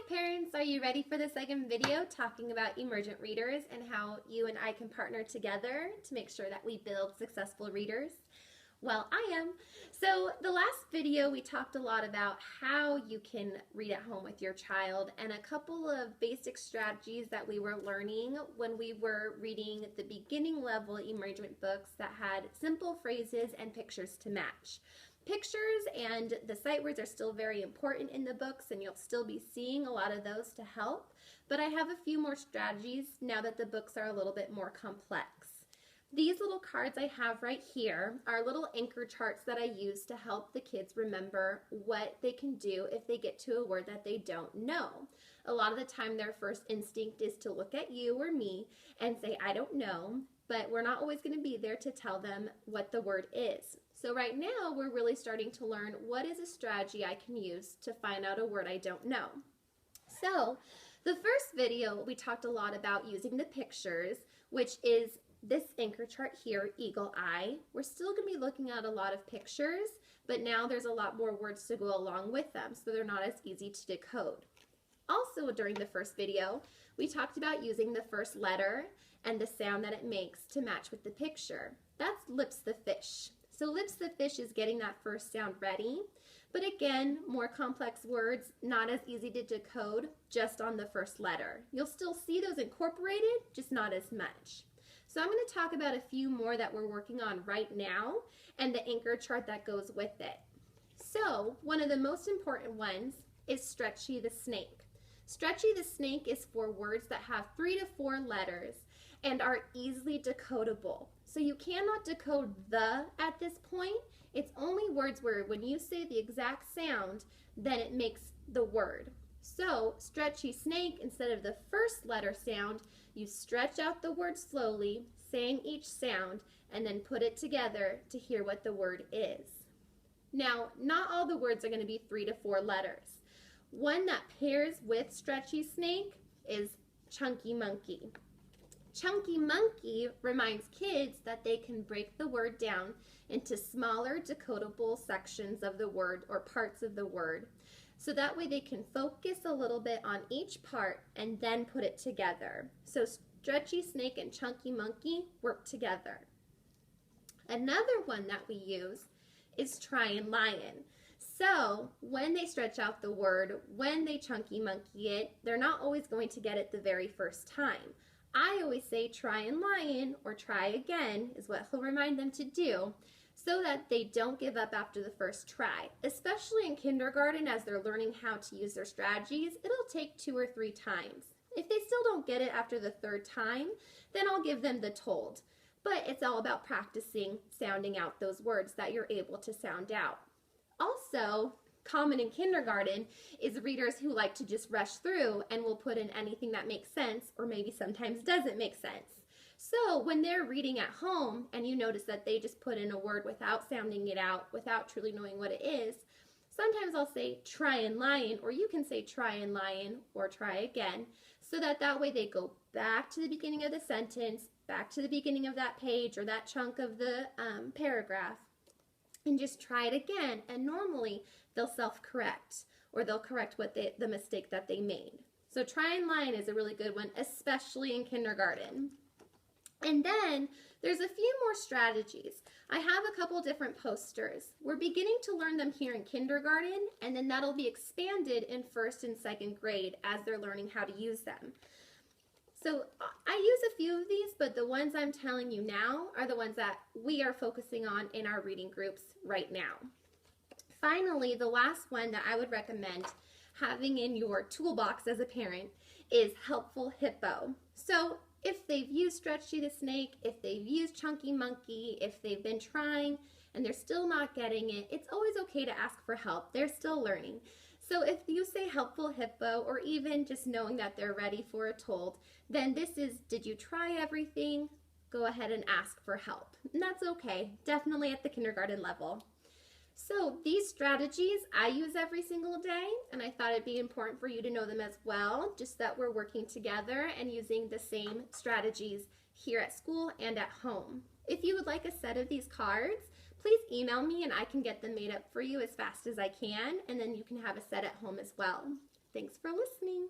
parents, are you ready for the second video talking about emergent readers and how you and I can partner together to make sure that we build successful readers? Well, I am. So the last video we talked a lot about how you can read at home with your child and a couple of basic strategies that we were learning when we were reading the beginning level emergent books that had simple phrases and pictures to match. Pictures and the sight words are still very important in the books, and you'll still be seeing a lot of those to help, but I have a few more strategies now that the books are a little bit more complex. These little cards I have right here are little anchor charts that I use to help the kids remember what they can do if they get to a word that they don't know. A lot of the time their first instinct is to look at you or me and say, I don't know, but we're not always going to be there to tell them what the word is. So right now we're really starting to learn what is a strategy I can use to find out a word I don't know. So the first video we talked a lot about using the pictures, which is this anchor chart here, Eagle Eye. We're still going to be looking at a lot of pictures, but now there's a lot more words to go along with them, so they're not as easy to decode. Also during the first video, we talked about using the first letter and the sound that it makes to match with the picture. That's lips the fish. So lips the fish is getting that first sound ready, but again, more complex words, not as easy to decode just on the first letter. You'll still see those incorporated, just not as much. So I'm going to talk about a few more that we're working on right now and the anchor chart that goes with it. So one of the most important ones is Stretchy the Snake. Stretchy the Snake is for words that have 3 to 4 letters and are easily decodable. So you cannot decode the at this point. It's only words where when you say the exact sound, then it makes the word. So Stretchy Snake, instead of the first letter sound, you stretch out the word slowly, saying each sound, and then put it together to hear what the word is. Now, not all the words are going to be 3 to 4 letters. One that pairs with Stretchy Snake is Chunky Monkey. Chunky Monkey reminds kids that they can break the word down into smaller decodable sections of the word or parts of the word, so that way they can focus a little bit on each part and then put it together. So Stretchy Snake and Chunky Monkey work together. Another one that we use is Tryin' Lion. So when they stretch out the word, when they Chunky Monkey it, they're not always going to get it the very first time. I always say Tryin' Lion or try again is what he'll remind them to do, so that they don't give up after the first try. Especially in kindergarten, as they're learning how to use their strategies, it'll take 2 or 3 times. If they still don't get it after the 3rd time, then I'll give them the told. But it's all about practicing sounding out those words that you're able to sound out. Also, common in kindergarten is readers who like to just rush through and will put in anything that makes sense or maybe sometimes doesn't make sense. So when they're reading at home and you notice that they just put in a word without sounding it out, without truly knowing what it is, sometimes I'll say Tryin' Lion, or you can say Tryin' Lion or try again, so that way they go back to the beginning of the sentence, back to the beginning of that page or that chunk of the paragraph, and just try it again. And normally they'll self-correct or they'll correct what the mistake that they made. So Tryin' Lion is a really good one, especially in kindergarten. And then there's a few more strategies. I have a couple different posters. We're beginning to learn them here in kindergarten, and then that'll be expanded in 1st and 2nd grade as they're learning how to use them. So I use a few of these, but the ones I'm telling you now are the ones that we are focusing on in our reading groups right now. Finally, the last one that I would recommend having in your toolbox as a parent is Helpful Hippo. So if they've used Stretchy the Snake, if they've used Chunky Monkey, if they've been trying and they're still not getting it, it's always okay to ask for help. They're still learning. So if you say Helpful Hippo, or even just knowing that they're ready for a told, then this is, did you try everything? Go ahead and ask for help. And that's okay, definitely at the kindergarten level. So these strategies I use every single day, and I thought it'd be important for you to know them as well, just that we're working together and using the same strategies here at school and at home. If you would like a set of these cards, please email me and I can get them made up for you as fast as I can, and then you can have a set at home as well. Thanks for listening.